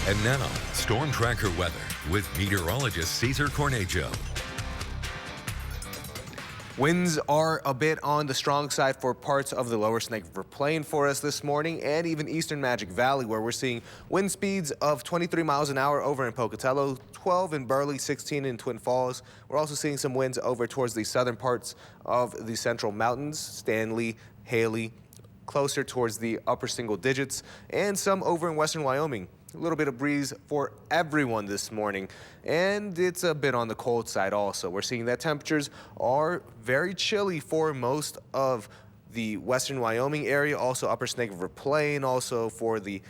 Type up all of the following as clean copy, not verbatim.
And now, Storm Tracker weather with meteorologist Cesar Cornejo. Winds are a bit on the strong side for parts of the lower Snake River Plain for us this morning, and even eastern Magic Valley, where we're seeing wind speeds of 23 miles an hour over in Pocatello, 12 in Burley, 16 in Twin Falls. We're also seeing some winds over towards the southern parts of the Central Mountains, Stanley, Haley, closer towards the upper single digits, and some over in western Wyoming. A little bit of breeze for everyone this morning, and it's a bit on the cold side also. We're seeing that temperatures are very chilly for most of the western Wyoming area, also upper Snake River Plain, also for the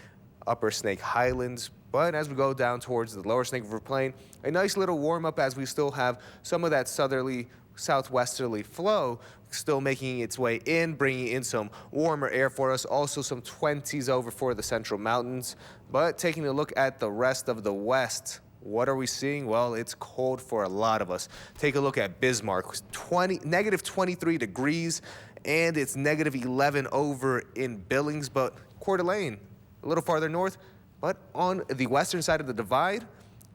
upper Snake Highlands. But as we go down towards the lower Snake River Plain, a nice little warm up as we still have some of that southerly southwesterly flow still making its way in, bringing in some warmer air for us. Also some 20s over for the Central Mountains. But taking a look at the rest of the west, what are we seeing? Well, it's cold for a lot of us. Take a look at Bismarck, negative 23 degrees, and it's negative 11 over in Billings. But Coeur d'Alene, a little farther north, but on the western side of the divide,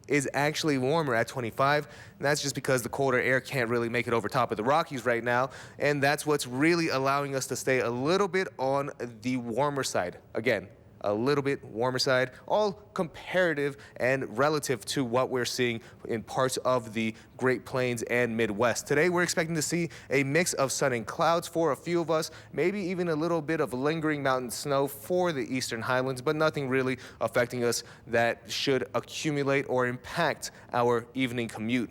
is actually warmer at 25, and that's just because the colder air can't really make it over top of the Rockies right now, and that's what's really allowing us to stay a little bit on the warmer side. Again, a little bit warmer side, all comparative and relative to what we're seeing in parts of the Great Plains and Midwest. Today, we're expecting to see a mix of sun and clouds for a few of us, maybe even a little bit of lingering mountain snow for the eastern highlands, but nothing really affecting us that should accumulate or impact our evening commute.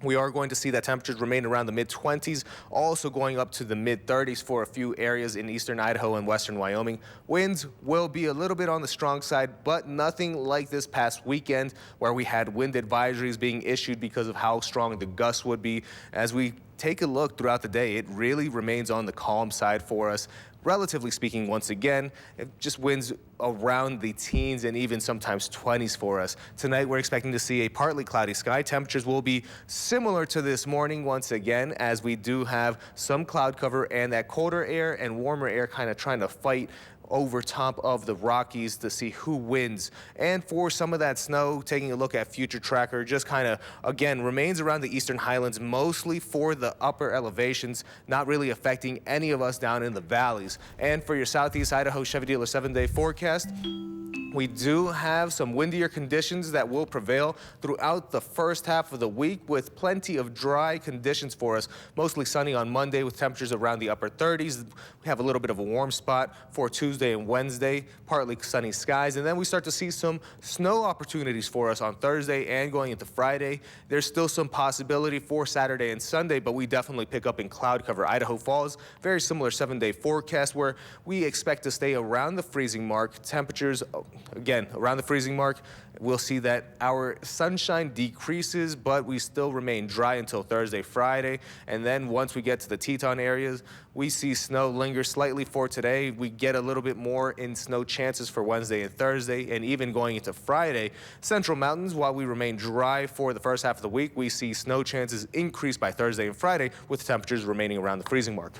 We are going to see that temperatures remain around the mid-20s, also going up to the mid-30s for a few areas in eastern Idaho and western Wyoming. Winds will be a little bit on the strong side, but nothing like this past weekend where we had wind advisories being issued because of how strong the gusts would be. As we take a look throughout the day, it really remains on the calm side for us. Relatively speaking, once again, it just winds around the teens and even sometimes 20s for us. Tonight, we're expecting to see a partly cloudy sky. Temperatures will be similar to this morning once again, as we do have some cloud cover and that colder air and warmer air kind of trying to fight over top of the Rockies to see who wins. And for some of that snow, taking a look at Future Tracker, just kind of, again, remains around the eastern highlands, mostly for the upper elevations, not really affecting any of us down in the valleys. And for your Southeast Idaho Chevy dealer 7-day forecast, we do have some windier conditions that will prevail throughout the first half of the week, with plenty of dry conditions for us. Mostly sunny on Monday with temperatures around the upper 30s. We have a little bit of a warm spot for Tuesday and Wednesday, partly sunny skies. And then we start to see some snow opportunities for us on Thursday and going into Friday. There's still some possibility for Saturday and Sunday, but we definitely pick up in cloud cover. Idaho Falls, very similar 7-day forecast where we expect to stay around the freezing mark. Temperatures, again, around the freezing mark. We'll see that our sunshine decreases, but we still remain dry until Thursday, Friday. And then once we get to the Teton areas, we see snow linger slightly for today. We get a little bit more in snow chances for Wednesday and Thursday, and even going into Friday. Central Mountains, while we remain dry for the first half of the week, we see snow chances increase by Thursday and Friday, with temperatures remaining around the freezing mark.